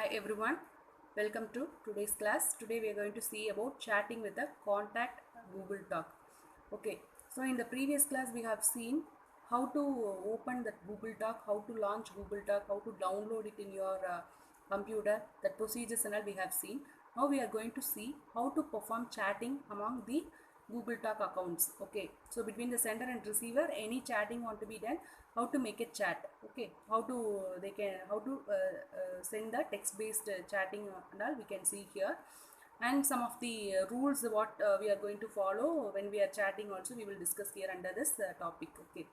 Hi everyone, welcome to today's class. Today we are going to see about chatting with the contact Google Talk. Okay, so in the previous class we have seen how to open that Google Talk, how to launch Google Talk, how to download it in your computer, that procedures and all we have seen. Now we are going to see how to perform chatting among the Google Talk accounts. Okay, so between the sender and receiver, any chatting want to be done, how to make a chat. Okay, how to send the text based chatting and all we can see here, and some of the rules what we are going to follow when we are chatting also we will discuss here under this topic. Okay,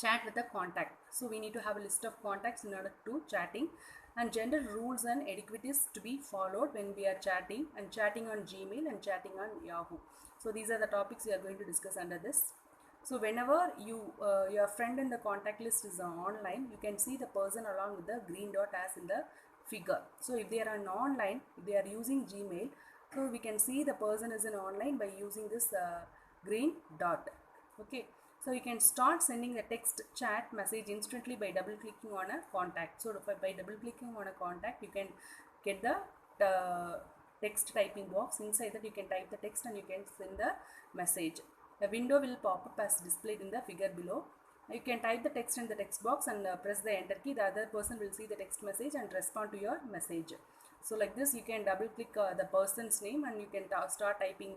chat with a contact. So we need to have a list of contacts in order to chatting, and general rules and etiquettes to be followed when we are chatting, and chatting on Gmail and chatting on Yahoo. So these are the topics we are going to discuss under this. So whenever your friend in the contact list is online, you can see the person along with the green dot as in the figure. So if they are on online, if they are using Gmail, so we can see the person is in online by using this green dot. Okay, so you can start sending the text chat message instantly by double clicking on a contact. So by double clicking on a contact, you can get the text typing box. Inside that you can type the text and you can send the message. A window will pop up as displayed in the figure below. You can type the text in the text box and press the enter key. The other person will see the text message and respond to your message. So like this, you can double click the person's name and you can start typing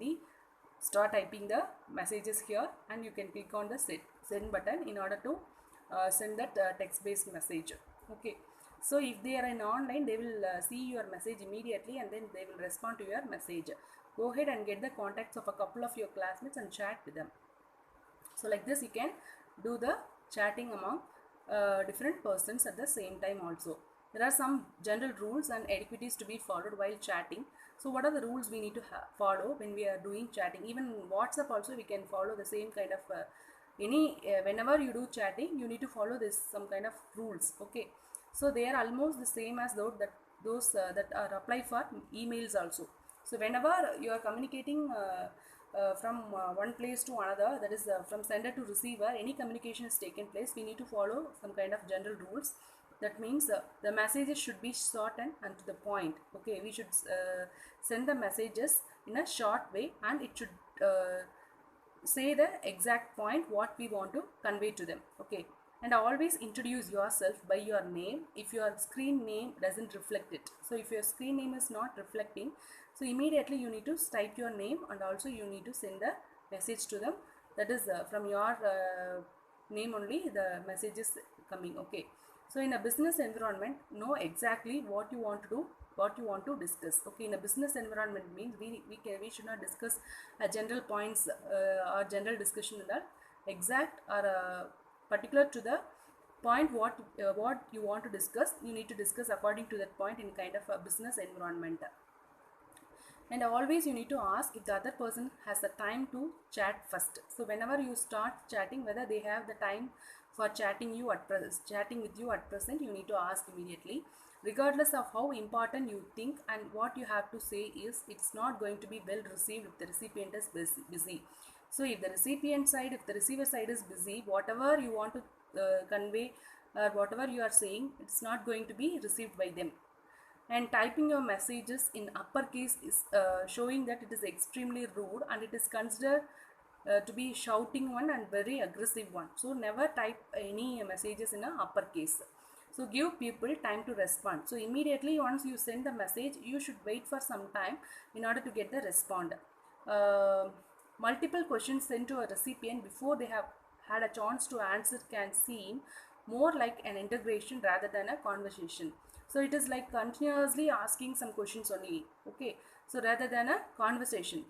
the messages here, and you can click on the send button in order to send that text based message. Okay, so if they are in online, they will see your message immediately and then they will respond to your message. Go ahead and get the contacts of a couple of your classmates and chat with them. So like this you can do the chatting among different persons at the same time also. There are some general rules and etiquettes to be followed while chatting. So what are the rules we need to follow when we are doing chatting? Even WhatsApp also we can follow the same kind of whenever you do chatting you need to follow this some kind of rules. Okay, so they are almost the same as those that are apply for emails also. So whenever you are communicating from one place to another, that is from sender to receiver, any communication is taken place, we need to follow some kind of general rules. That means the messages should be short and to the point. Okay, we should send the messages in a short way, and it should say the exact point what we want to convey to them. Okay, and always introduce yourself by your name if your screen name doesn't reflect it. So if your screen name is not reflecting, so immediately you need to type your name and also you need to send the message to them. That is from your name only the message is coming. Okay, so in a business environment, know exactly what you want to do, what you want to discuss. Okay, in a business environment means we should not discuss general points or general discussion in that. Exact or particular to the point what you want to discuss, you need to discuss according to that point in kind of a business environment. And always you need to ask if the other person has the time to chat first. So whenever you start chatting, whether they have the time for chatting with you at present, you need to ask immediately. Regardless of how important you think and what you have to say is, it's not going to be well received if the recipient is busy. So if the receiver side is busy, whatever you want to convey or whatever you are saying, it's not going to be received by them. And typing your messages in uppercase is showing that it is extremely rude, and it is considered to be shouting one and very aggressive one. So never type any messages in a uppercase. So give people time to respond. So immediately once you send the message, you should wait for some time in order to get the respond. Multiple questions sent to a recipient before they have had a chance to answer can seem more like an integration rather than a conversation. So it is like continuously asking some questions only. Okay, so rather than a conversation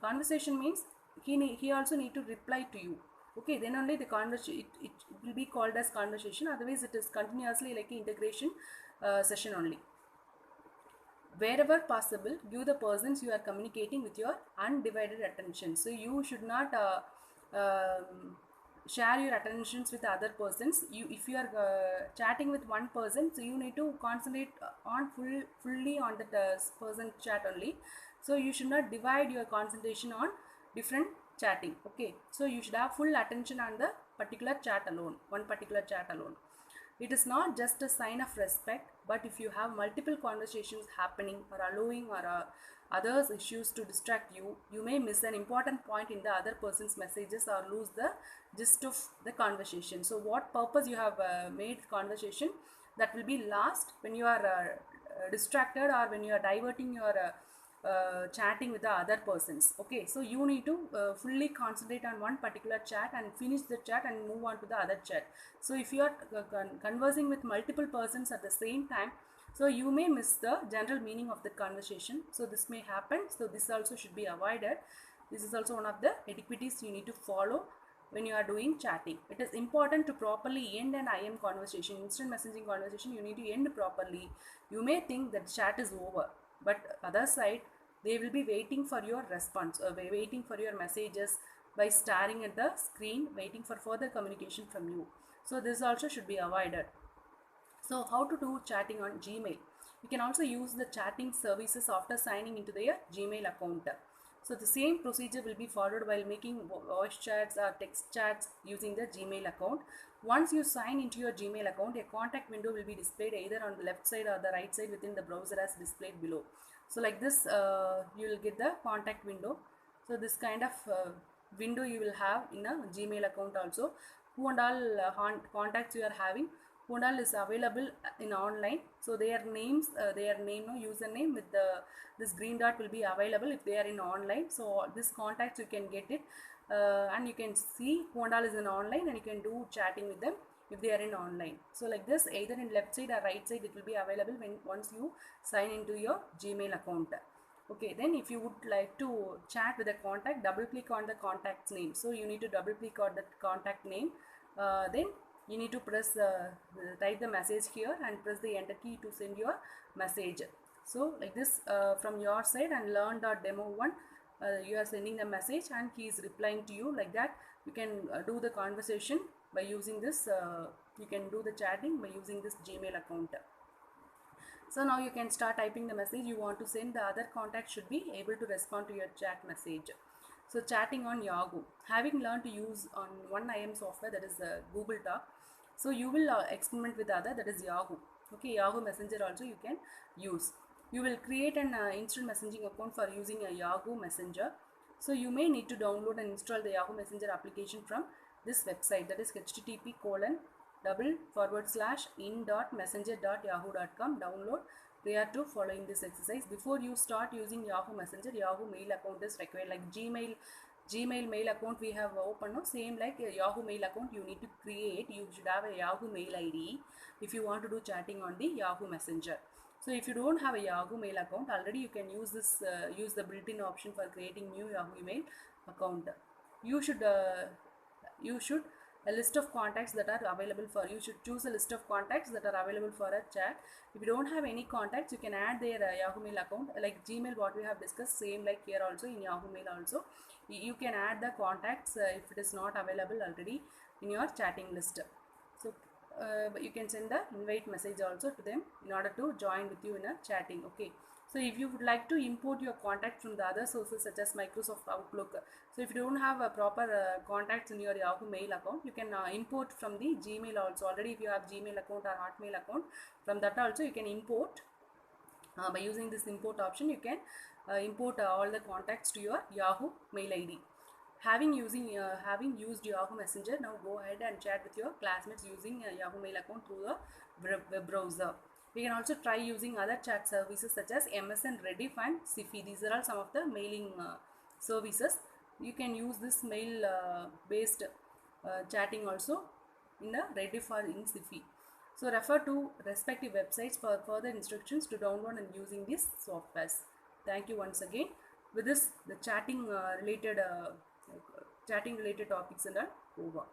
means he also need to reply to you. Okay, then only the conversation it will be called as conversation. Otherwise it is continuously like integration session only. Wherever possible, give the persons you are communicating with your undivided attention. So you should not share your attentions with other persons. If you are chatting with one person, so you need to concentrate on fully on that person chat only. So you should not divide your concentration on different chatting. Okay, so you should have full attention on the particular chat alone, one particular chat alone. It is not just a sign of respect, but if you have multiple conversations happening or allowing or others issues to distract you, you may miss an important point in the other person's messages or lose the gist of the conversation. So what purpose you have made conversation, that will be lost when you are distracted or when you are diverting your chatting with the other persons. Okay, so you need to fully concentrate on one particular chat and finish the chat and move on to the other chat. So if you are conversing with multiple persons at the same time, so you may miss the general meaning of the conversation. So this may happen, so this also should be avoided. This is also one of the etiquettes you need to follow when you are doing chatting. It is important to properly end an IM conversation, instant messaging conversation. You need to end properly. You may think that chat is over, but other side, they will be waiting for your response or waiting for your messages by staring at the screen, waiting for further communication from you. So this also should be avoided. So how to do chatting on Gmail? You can also use the chatting services after signing into their Gmail account. So the same procedure will be followed while making voice chats or text chats using the Gmail account. Once you sign into your Gmail account, a contact window will be displayed either on the left side or the right side within the browser as displayed below. So like this, you will get the contact window. So this kind of window you will have in a Gmail account also. Who and all contacts you are having, who and all is available in online. So their names, their name, no username with this green dot will be available if they are in online. So this contacts you can get it, and you can see who and all is in online, and you can do chatting with them if they are in online. So like this, either in left side or right side, it will be available when once you sign into your Gmail account. Okay, then if you would like to chat with a contact, double click on the contact's name. So you need to double click on the contact name, then you need to press type the message here and press the enter key to send your message. So like this, from your side and learn.demo1, you are sending the message and he is replying to you. Like that you can do the conversation by using this, you can do the chatting by using this Gmail account. So now you can start typing the message you want to send. The other contact should be able to respond to your chat message. So chatting on Yahoo. Having learned to use on one IM software, that is Google Talk, so you will experiment with the other, that is Yahoo. Okay, Yahoo Messenger also you can use. You will create an instant messaging account for using a Yahoo Messenger. So you may need to download and install the Yahoo Messenger application from this website, that is http://in.messenger.yahoo.com. Download prior to following this exercise. Before you start using Yahoo Messenger, Yahoo mail account is required. Like Gmail mail account we have opened, no? Same like a Yahoo mail account you need to create. You should have a Yahoo mail ID if you want to do chatting on the Yahoo Messenger. So if you don't have a Yahoo mail account already, you can use this, use the built-in option for creating new Yahoo email account. You should a list of contacts that are available for you. Should choose a list of contacts that are available for a chat. If you don't have any contacts, you can add their Yahoo mail account. Like Gmail what we have discussed, same like here also in Yahoo mail also you can add the contacts if it is not available already in your chatting list. So but you can send the invite message also to them in order to join with you in a chatting. Okay, so if you would like to import your contact from the other sources such as Microsoft Outlook, so if you don't have a proper contacts in your Yahoo mail account, you can import from the Gmail also. Already if you have Gmail account or Hotmail account, from that also you can import. By using this import option, you can import all the contacts to your Yahoo mail ID. Having used Yahoo Messenger, now go ahead and chat with your classmates using Yahoo mail account through the web browser. We can also try using other chat services such as MSN, Rediff and Sifi. These are all some of the mailing services. You can use this mail based chatting also in the Rediff or in Sifi. So refer to respective websites for further instructions to download and using these softwares. Thank you once again. With this, the chatting related topics and are over.